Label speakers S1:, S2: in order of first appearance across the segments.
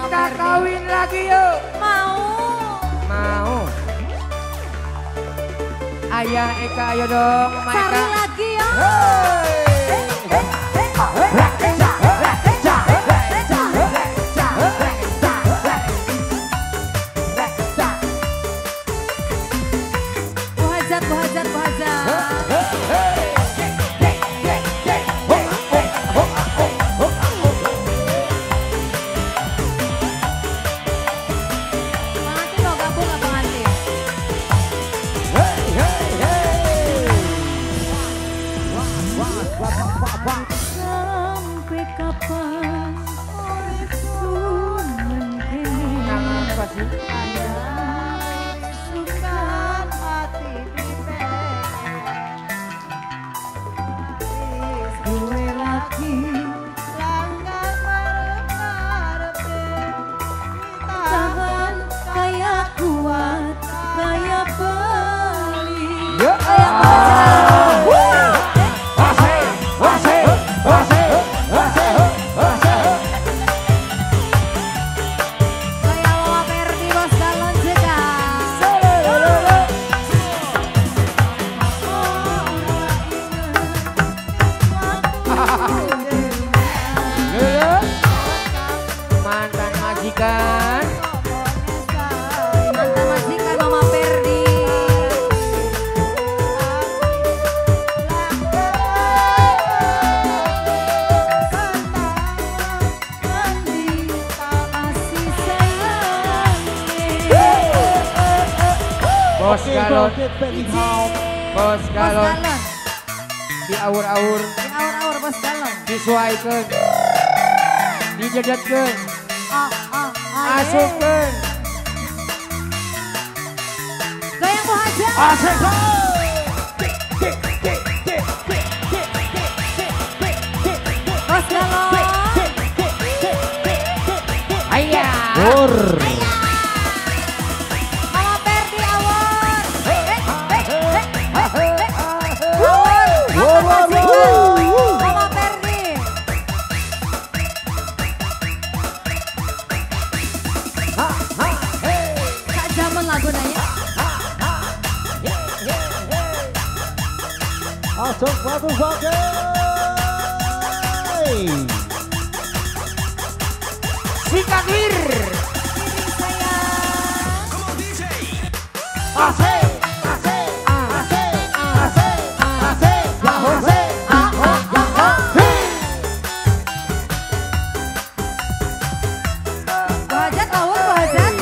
S1: Kita kawin lagi yuk.
S2: Mau.
S1: Mau. Ayah Eka ayo dong Mama Eka.
S2: Cari lagi ya. Buhajat. Sampai kapan itu mengkini
S1: Apa sih?
S2: sukan hati gue lagi langgar tahan kayak kuat kayak beli
S1: Mantan majikan
S2: Mama Perdi.
S1: Bos galon. Bos galon. Di aur-aur.
S2: Di awur-awur bos galon.
S1: Disuaikan. Dijedetkan.
S2: Asuk.
S1: Asupkan.
S2: Goyang Buhajat.
S1: Asik.
S2: Bos galon.
S1: Ayah.
S2: Mama Perdi awur. Mama Perdi. Kak zaman lagu nanya.
S3: Asok batu pakai.
S1: Sikat wir.
S3: Asik.
S2: Buhajat awur Buhajat.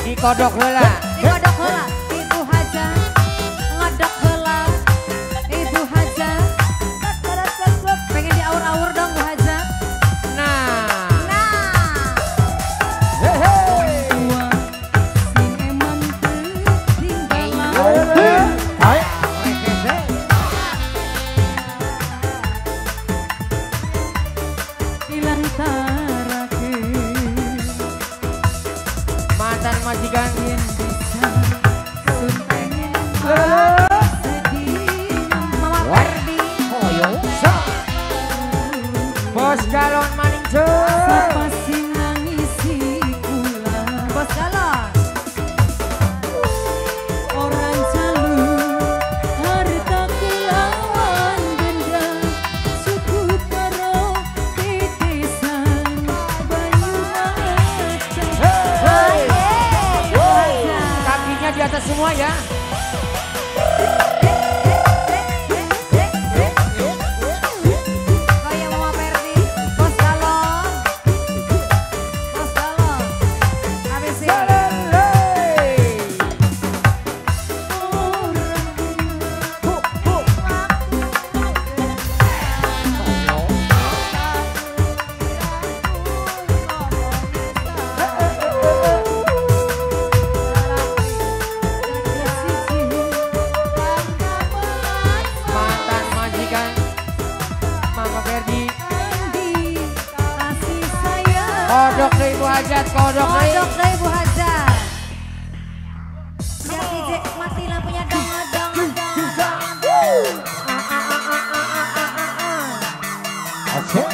S1: Dikodok heula.
S2: Dikodok heula. Ibu Hajat. Ngodok heula. Ibu Hajat. Pengen diaur-aur dong Buhajat.
S1: Nah. Mantan majikan.
S2: Mama Perdi.
S1: Bos galon maning cuy.
S2: Bos galon.
S4: Orang calu harta kelawan benda suku karo titisan bayu
S1: Kakinya di atas semua ya.
S2: Goyang Mama Perdi. Bos galon. Bos galon. Habisin.
S1: Mantan majikan. Mama Ferdi.
S2: Kasih sayang.
S1: Kodok deh Ibu Hajat. Kodok deh.
S2: Kodok deh Bu Hajat. Biar DJ mati lampunya dong.
S3: Asik.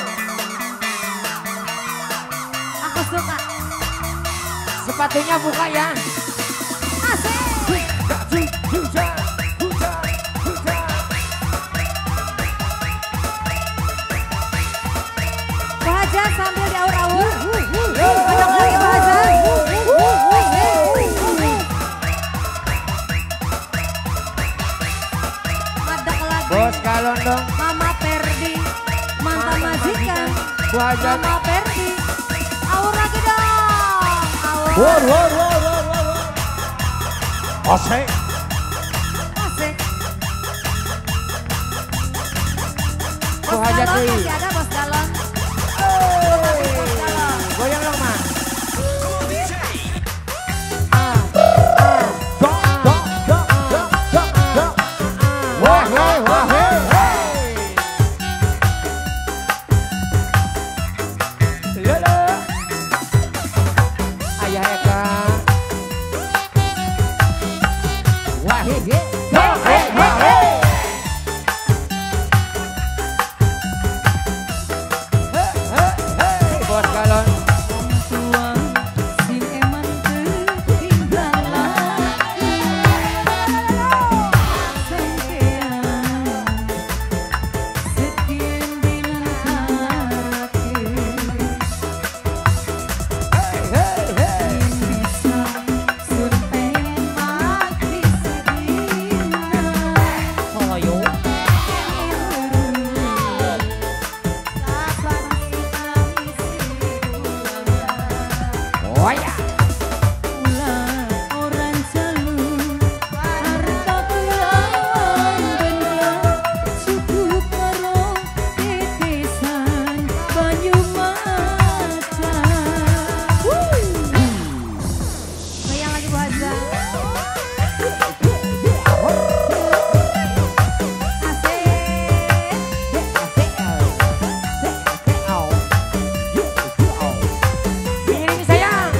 S2: Aku suka.
S1: Sepatunya buka ya.
S2: Asik. Bu Haja sambil diaur-aur. Kodok lagi Bu Haja. Kodok lagi.
S1: Bos galon dong.
S2: Mama Perdi, mantan majikan.
S1: Bu Haja.
S2: Mama Perdi, aur lagi dong. Aur.
S3: War. Asik.
S2: Asik.
S1: Bu
S2: Bos
S1: Haja
S2: galon
S1: tuh.
S2: masih ada bos galon.
S1: Goyang dong mas. Ayah Eka. Wah hehe. Bos galon.
S4: Tuang sing eman ketinggalan sengkean setien dinanti bisa surpen mati sedina
S1: Hoyo. Oh ya.
S4: ulah orang jalur harta kelawan benda cukup karo titisan banyu macan.
S2: Goyang lagi Bu Haja.
S1: Miring sayang.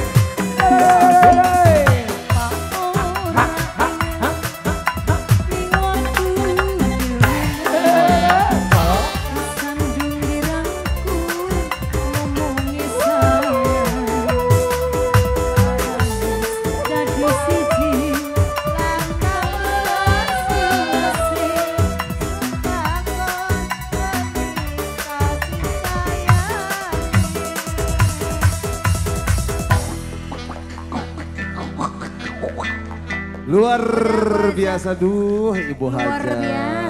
S3: Luar biasa duh Ibu Haja.
S2: Luar biasa.